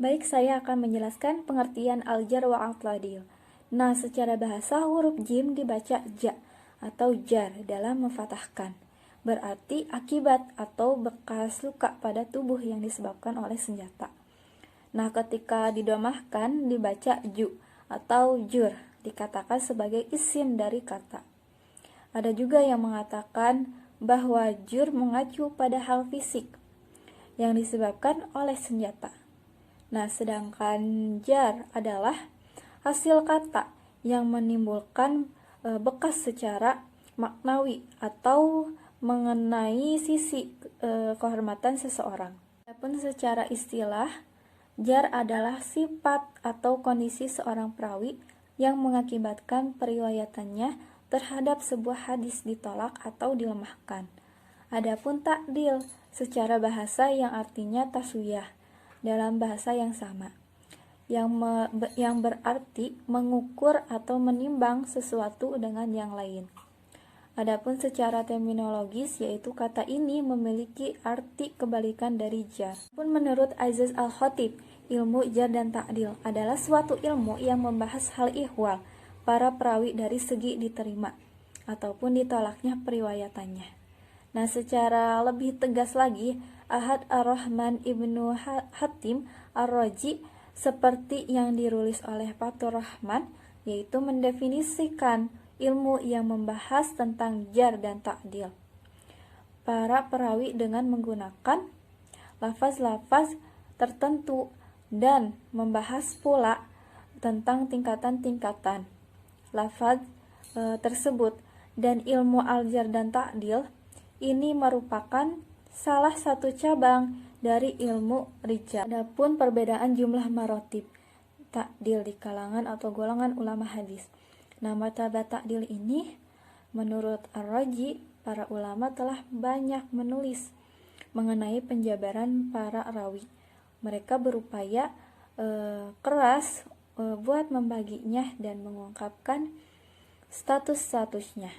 Baik, saya akan menjelaskan pengertian al-jar wa al-ta'dil. Nah, secara bahasa huruf jim dibaca ja atau jar dalam memfathahkan. Berarti akibat atau bekas luka pada tubuh yang disebabkan oleh senjata. Nah, ketika didomahkan dibaca ju atau jur, dikatakan sebagai isim dari kata. Ada juga yang mengatakan bahwa jur mengacu pada hal fisik yang disebabkan oleh senjata. Nah, sedangkan jar adalah hasil kata yang menimbulkan bekas secara maknawi atau mengenai sisi kehormatan seseorang. Adapun secara istilah, jar adalah sifat atau kondisi seorang perawi yang mengakibatkan periwayatannya terhadap sebuah hadis ditolak atau dilemahkan. Adapun ta'dil secara bahasa yang artinya taswiyah dalam bahasa yang sama, yang berarti mengukur atau menimbang sesuatu dengan yang lain. Adapun secara terminologis, yaitu kata ini memiliki arti kebalikan dari jar. Pun menurut Aziz Al-Khatib, ilmu jar dan ta'dil adalah suatu ilmu yang membahas hal ihwal para perawi dari segi diterima ataupun ditolaknya periwayatannya. Nah, secara lebih tegas lagi, Ahad Ar-Rahman Ibnu Hatim Ar-Raji seperti yang dirulis oleh Fathur Rahman, yaitu mendefinisikan ilmu yang membahas tentang jar dan ta'dil para perawi dengan menggunakan lafaz-lafaz tertentu dan membahas pula tentang tingkatan-tingkatan lafaz tersebut. Dan ilmu al-jar dan ta'dil ini merupakan salah satu cabang dari ilmu rijal. Adapun perbedaan jumlah marotib ta'dil di kalangan atau golongan ulama hadis. Nah, martabat ta'dil ini menurut Ar-Raji, para ulama telah banyak menulis mengenai penjabaran para rawi. Mereka berupaya keras buat membaginya dan mengungkapkan status-statusnya.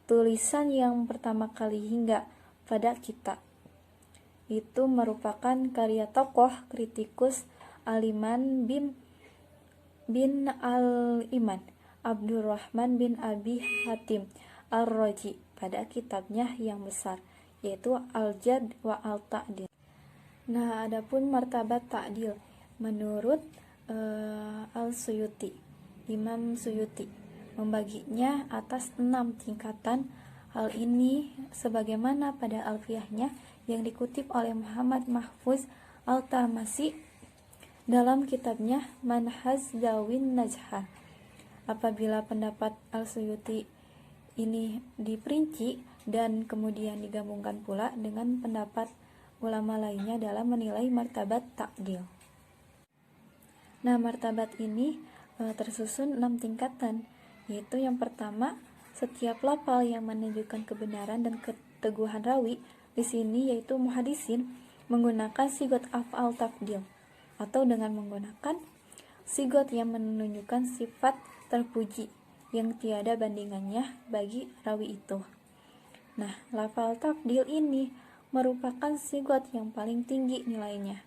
Tulisan yang pertama kali hingga pada kita itu merupakan karya tokoh kritikus Aliman bin Al-Iman Abdurrahman bin Abi Hatim Ar-Raji pada kitabnya yang besar, yaitu Al-Jar wa Al-Ta'dil. Nah, adapun martabat ta'dil menurut Al-Suyuti, Imam Suyuti membaginya atas 6 tingkatan. Hal ini sebagaimana pada alfiyahnya yang dikutip oleh Muhammad Mahfuz Al-Tarmasi dalam kitabnya Manhaj Zawin Najhan. Apabila pendapat Al-Suyuti ini diperinci dan kemudian digabungkan pula dengan pendapat ulama lainnya dalam menilai martabat ta'dil. Nah, martabat ini tersusun 6 tingkatan, yaitu yang pertama, setiap lafal yang menunjukkan kebenaran dan keteguhan rawi di sini yaitu muhadisin menggunakan sigot af'al tafdil atau dengan menggunakan sigot yang menunjukkan sifat terpuji yang tiada bandingannya bagi rawi itu. Nah, lafal tafdil ini merupakan sigot yang paling tinggi nilainya,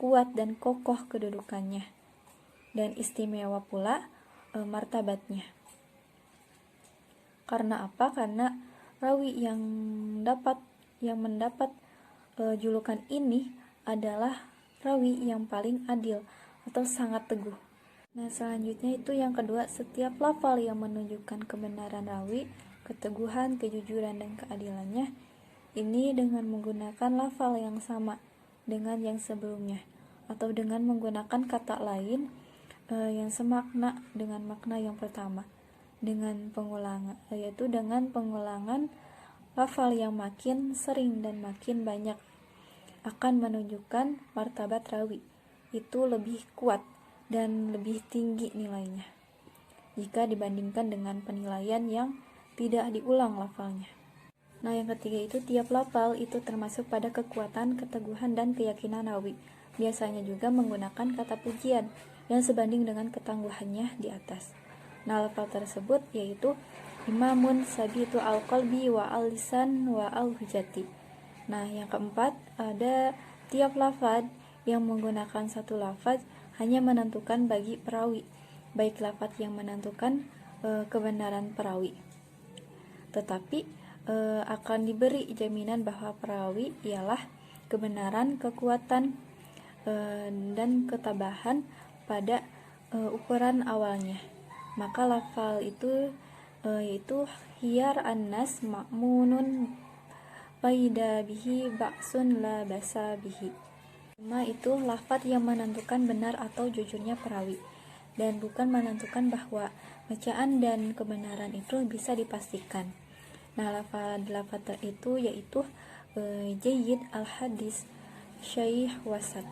kuat dan kokoh kedudukannya, dan istimewa pula martabatnya. Karena apa? Karena rawi yang mendapat julukan ini adalah rawi yang paling adil atau sangat teguh. Nah, selanjutnya itu yang kedua, setiap lafal yang menunjukkan kebenaran rawi, keteguhan, kejujuran, dan keadilannya, ini dengan menggunakan lafal yang sama dengan yang sebelumnya atau dengan menggunakan kata lain yang semakna dengan makna yang pertama, dengan pengulangan, yaitu dengan pengulangan lafal yang makin sering dan makin banyak akan menunjukkan martabat rawi itu lebih kuat dan lebih tinggi nilainya jika dibandingkan dengan penilaian yang tidak diulang lafalnya. Nah, yang ketiga itu tiap lafal itu termasuk pada kekuatan, keteguhan, dan keyakinan rawi. Biasanya juga menggunakan kata pujian yang sebanding dengan ketangguhannya di atas. Nah, lafal tersebut yaitu imamun sabitu al-qalbi wa al-lisan wa al-hujati. Nah, yang keempat ada tiap lafaz yang menggunakan satu lafaz hanya menentukan bagi perawi, baik lafaz yang menentukan kebenaran perawi, tetapi akan diberi jaminan bahwa perawi ialah kebenaran, kekuatan, dan ketabahan pada ukuran awalnya. Maka lafal itu yaitu khiyar annas ma'munun faida bihi ba'sun la basa bihi. Itu lafaz yang menentukan benar atau jujurnya perawi, dan bukan menentukan bahwa bacaan dan kebenaran itu bisa dipastikan. Nah, lafaz itu yaitu jayyid, al-hadis, syaih, wasat.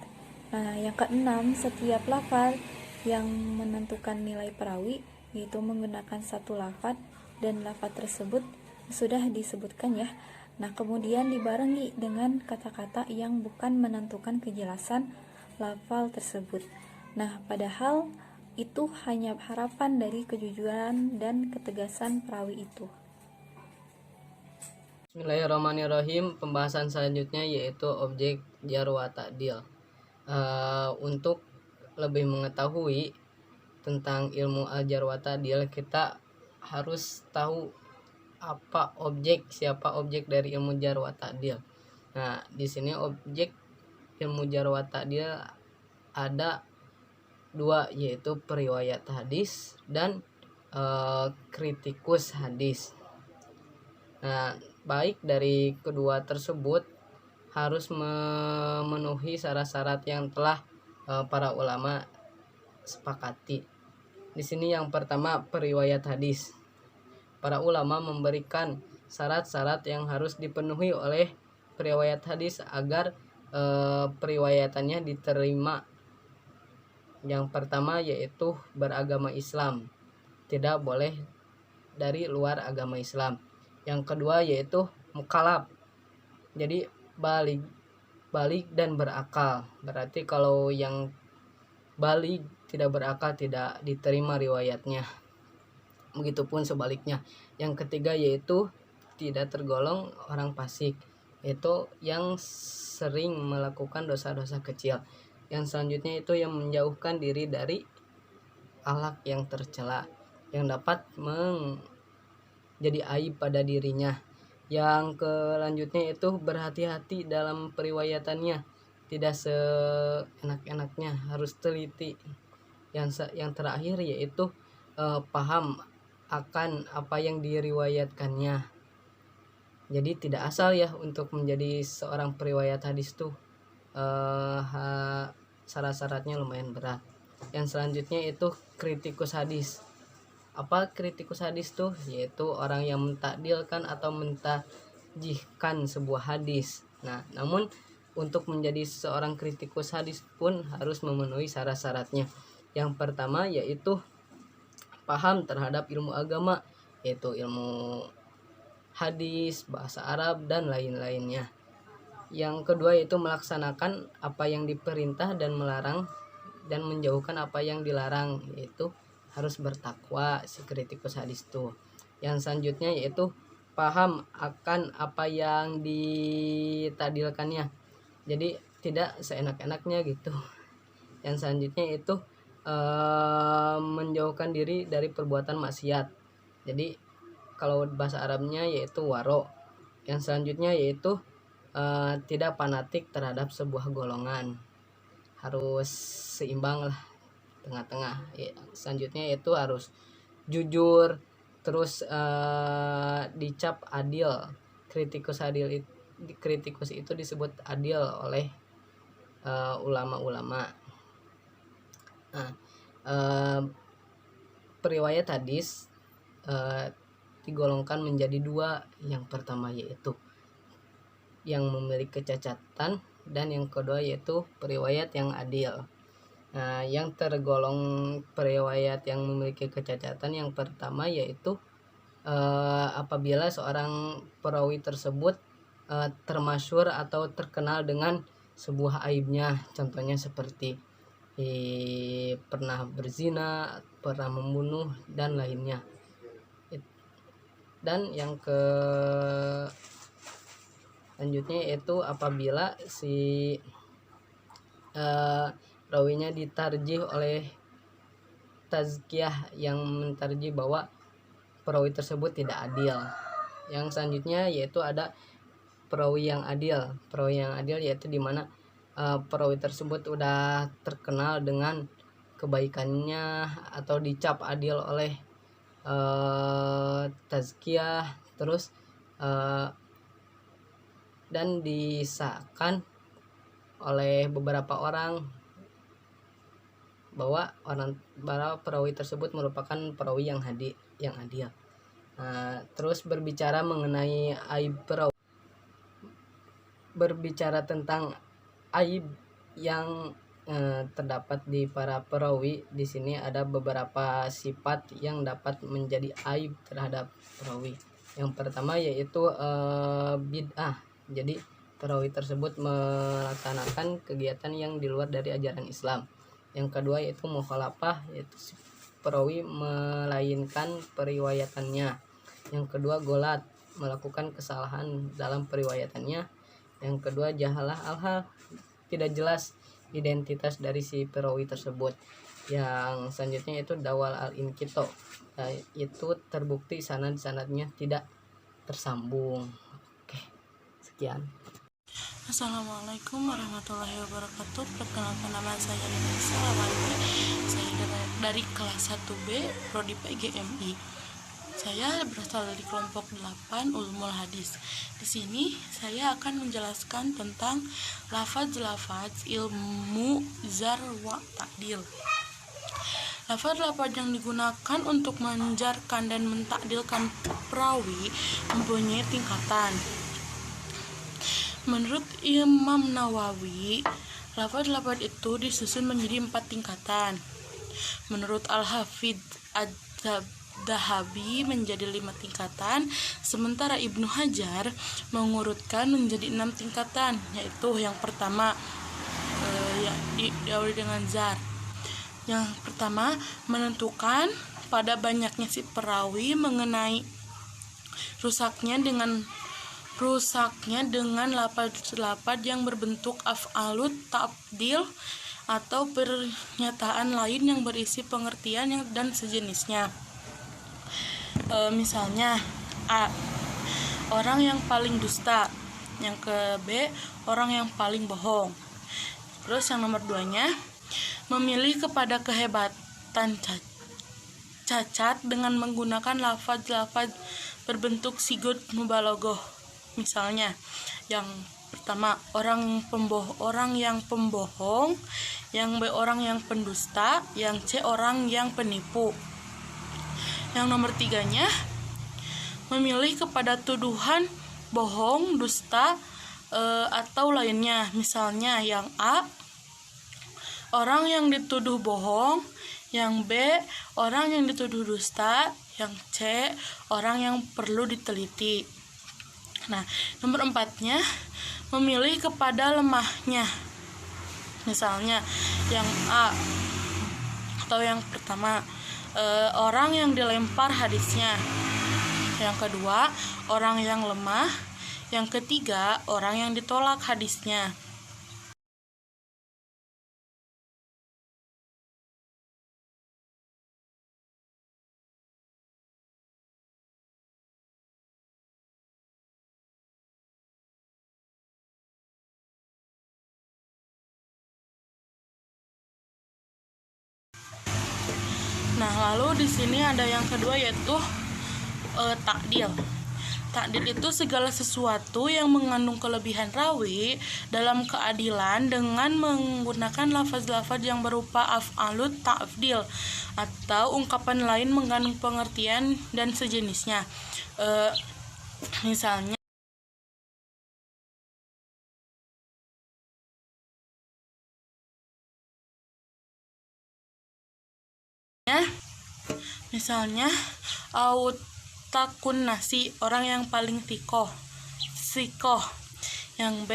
Nah, yang keenam, setiap lafaz yang menentukan nilai perawi yaitu menggunakan satu lafaz, dan lafaz tersebut sudah disebutkan ya. Nah, kemudian dibarengi dengan kata-kata yang bukan menentukan kejelasan lafal tersebut. Nah, padahal itu hanya harapan dari kejujuran dan ketegasan perawi itu. Bismillahirrahmanirrahim. Pembahasan selanjutnya yaitu objek jar wa ta'dil. Untuk lebih mengetahui tentang ilmu al-jar wa ta'dil, kita harus tahu siapa objek dari ilmu jar wa ta'dil. Nah, di sini objek ilmu jar wa ta'dil ada dua, yaitu periwayat hadis dan kritikus hadis. Nah, baik dari kedua tersebut harus memenuhi syarat-syarat yang telah para ulama sepakati. Di sini yang pertama, periwayat hadis. Para ulama memberikan syarat-syarat yang harus dipenuhi oleh periwayat hadis agar periwayatannya diterima. Yang pertama yaitu beragama Islam, tidak boleh dari luar agama Islam. Yang kedua yaitu mukallaf, jadi balik dan berakal. Berarti kalau yang balik tidak berakal tidak diterima riwayatnya. Begitupun sebaliknya. Yang ketiga yaitu tidak tergolong orang fasik, yaitu yang sering melakukan dosa-dosa kecil. Yang selanjutnya itu yang menjauhkan diri dari akhlak yang tercela yang dapat menjadi aib pada dirinya. Yang selanjutnya itu berhati-hati dalam periwayatannya, tidak seenak-enaknya, harus teliti. Yang terakhir yaitu paham akan apa yang diriwayatkannya. Jadi tidak asal ya untuk menjadi seorang periwayat hadis tuh syarat-syaratnya lumayan berat. Yang selanjutnya itu kritikus hadis. Apa kritikus hadis tuh? Yaitu orang yang mentakdilkan atau mentajihkan sebuah hadis. Nah, namun untuk menjadi seorang kritikus hadis pun harus memenuhi syarat-syaratnya. Yang pertama yaitu paham terhadap ilmu agama, yaitu ilmu hadis, bahasa Arab, dan lain-lainnya. Yang kedua yaitu melaksanakan apa yang diperintah dan melarang, dan menjauhkan apa yang dilarang, yaitu harus bertakwa si kritikus hadis itu. Yang selanjutnya yaitu paham akan apa yang ditadilkannya, jadi tidak seenak-enaknya gitu. Yang selanjutnya itu menjauhkan diri dari perbuatan maksiat, jadi kalau bahasa Arabnya yaitu waro. Yang selanjutnya yaitu tidak fanatik terhadap sebuah golongan, harus seimbang lah, tengah-tengah. Selanjutnya yaitu harus jujur, terus dicap adil. Kritikus itu disebut adil oleh ulama-ulama. Nah, periwayat hadis digolongkan menjadi dua. Yang pertama yaitu yang memiliki kecacatan, dan yang kedua yaitu periwayat yang adil. Nah, yang tergolong periwayat yang memiliki kecacatan yang pertama yaitu apabila seorang perawi tersebut termasyhur atau terkenal dengan sebuah aibnya, contohnya seperti pernah berzina, pernah membunuh, dan lainnya. Dan yang selanjutnya yaitu apabila si perawinya ditarjih oleh tazkiyah yang mentarjih bahwa perawi tersebut tidak adil. Yang selanjutnya yaitu ada perawi yang adil. Perawi yang adil yaitu dimana perawi tersebut udah terkenal dengan kebaikannya atau dicap adil oleh tazkiyah, terus dan disahkan oleh beberapa orang bahwa perawi tersebut merupakan perawi yang adil. Terus berbicara mengenai aib perawi, berbicara tentang aib yang terdapat di para perawi. Di sini ada beberapa sifat yang dapat menjadi aib terhadap perawi. Yang pertama yaitu bid'ah. Jadi perawi tersebut melaksanakan kegiatan yang di luar dari ajaran Islam. Yang kedua yaitu mukhalafah, yaitu perawi melainkan periwayatannya. Yang kedua golat, melakukan kesalahan dalam periwayatannya. Yang kedua jahalah al-hal, tidak jelas identitas dari si perawi tersebut. Yang selanjutnya itu dawal al-inqito, itu terbukti sanad-sanadnya tidak tersambung. Oke, sekian. Assalamualaikum warahmatullahi wabarakatuh. Perkenalkan, nama saya Nisa Lawandi. Saya dari kelas 1B Prodi PGMI. Saya berasal dari kelompok 8 Ulumul Hadis. Di sini saya akan menjelaskan tentang lafaz-lafaz ilmu jar wa ta'dil. Lafaz-lafaz yang digunakan untuk menjarkan dan mentakdilkan perawi mempunyai tingkatan. Menurut Imam Nawawi, lafaz-lafaz itu disusun menjadi 4 tingkatan. Menurut Al-Hafidz Adz-Dzahabi menjadi 5 tingkatan, sementara Ibnu Hajar mengurutkan menjadi 6 tingkatan, yaitu yang pertama diawali dengan jar. Yang pertama, menentukan pada banyaknya si perawi mengenai rusaknya dengan lafaz-lafaz yang berbentuk af'alut ta'dil atau pernyataan lain yang berisi pengertian dan sejenisnya. Misalnya A, orang yang paling dusta. Yang ke B, orang yang paling bohong. Terus yang nomor 2-nya, memilih kepada kehebatan cacat dengan menggunakan lafaz-lafaz berbentuk sigot mubalaghah. Misalnya, yang pertama orang yang pembohong, yang B orang yang pendusta, yang C orang yang penipu. Yang nomor 3-nya, memilih kepada tuduhan bohong, dusta atau lainnya. Misalnya yang A orang yang dituduh bohong, yang B orang yang dituduh dusta, yang C orang yang perlu diteliti. Nah, nomor 4-nya, memilih kepada lemahnya. Misalnya, yang A atau yang pertama, orang yang dilempar hadisnya. Yang kedua, orang yang lemah. Yang ketiga, orang yang ditolak hadisnya. Nah, lalu di sini ada yang kedua yaitu takdil. Takdil itu segala sesuatu yang mengandung kelebihan rawi dalam keadilan dengan menggunakan lafaz-lafaz yang berupa af'alut ta'dil atau ungkapan lain mengandung pengertian dan sejenisnya. Misalnya autakun nasi, orang yang paling sikoh. Yang B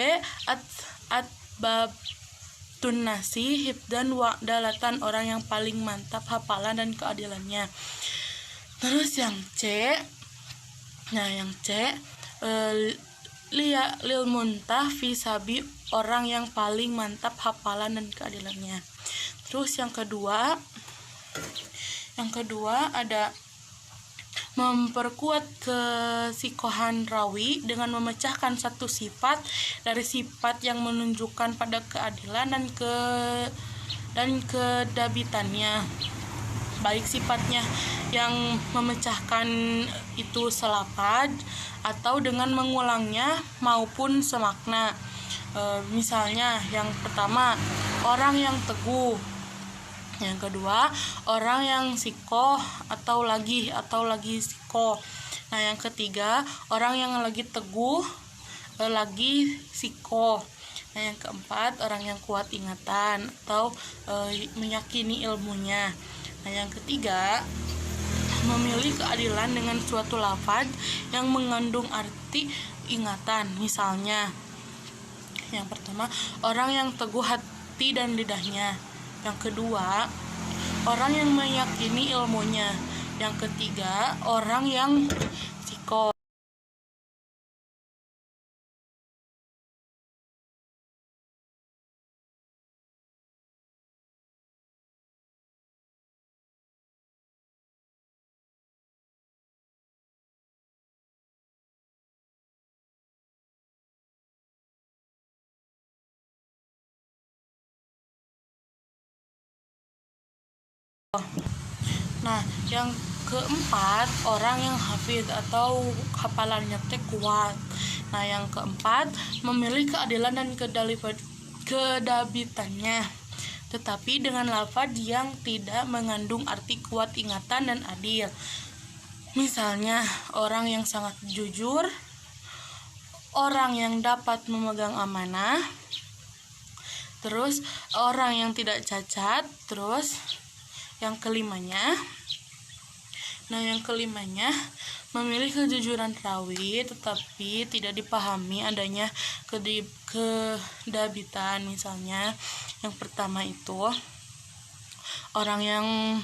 atbabtun nasi, hibdan wa dalatan, orang yang paling mantap hafalan dan keadilannya. Terus yang C lil muntah fi sabi, orang yang paling mantap hafalan dan keadilannya. Terus yang kedua ada memperkuat kesikohan rawi dengan memecahkan satu sifat dari sifat yang menunjukkan pada keadilan dan kedabitannya, baik sifatnya yang memecahkan itu selapad atau dengan mengulangnya maupun semakna. Misalnya yang pertama, orang yang teguh. Yang kedua, orang yang sikoh atau lagi sikoh. Nah, yang ketiga, orang yang lagi teguh, lagi sikoh. Nah, yang keempat, orang yang kuat ingatan atau meyakini ilmunya. Nah, yang ketiga, memilih keadilan dengan suatu lafaz yang mengandung arti ingatan. Misalnya, yang pertama, orang yang teguh hati dan lidahnya. Yang kedua, orang yang meyakini ilmunya. Yang ketiga, orang yang sikoh. Nah, yang keempat, orang yang hafid atau hafalannya kuat. Nah, yang keempat, memilih keadilan dan kedabitannya, tetapi dengan lafaz yang tidak mengandung arti kuat ingatan dan adil. Misalnya, orang yang sangat jujur, orang yang dapat memegang amanah, terus orang yang tidak cacat, terus yang kelimanya, memilih kejujuran rawi tetapi tidak dipahami adanya kedabitan. Misalnya yang pertama itu orang yang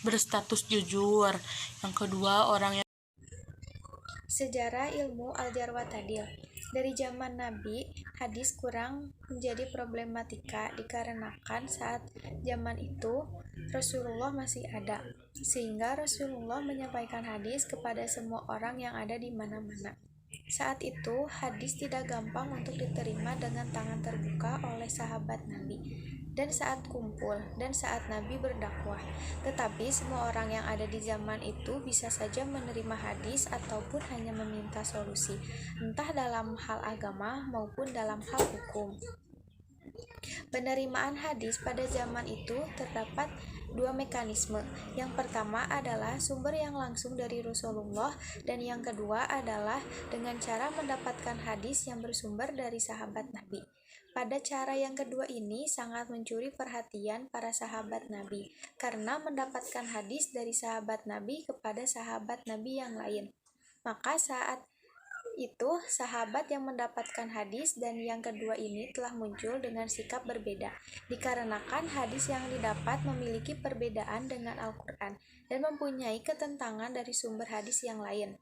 berstatus jujur, yang kedua orang yang Sejarah ilmu al-jar wa ta'dil. Dari zaman Nabi, hadis kurang menjadi problematika dikarenakan saat zaman itu Rasulullah masih ada, sehingga Rasulullah menyampaikan hadis kepada semua orang yang ada di mana-mana. Saat itu, hadis tidak gampang untuk diterima dengan tangan terbuka oleh sahabat Nabi dan saat kumpul dan saat Nabi berdakwah. Tetapi semua orang yang ada di zaman itu bisa saja menerima hadis ataupun hanya meminta solusi, entah dalam hal agama maupun dalam hal hukum. Penerimaan hadis pada zaman itu terdapat dua mekanisme. Yang pertama adalah sumber yang langsung dari Rasulullah, dan yang kedua adalah dengan cara mendapatkan hadis yang bersumber dari sahabat Nabi. Pada cara yang kedua ini sangat mencuri perhatian para sahabat Nabi, karena mendapatkan hadis dari sahabat Nabi kepada sahabat Nabi yang lain. Maka saat itu sahabat yang mendapatkan hadis dan yang kedua ini telah muncul dengan sikap berbeda, dikarenakan hadis yang didapat memiliki perbedaan dengan Al-Quran dan mempunyai ketentangan dari sumber hadis yang lain.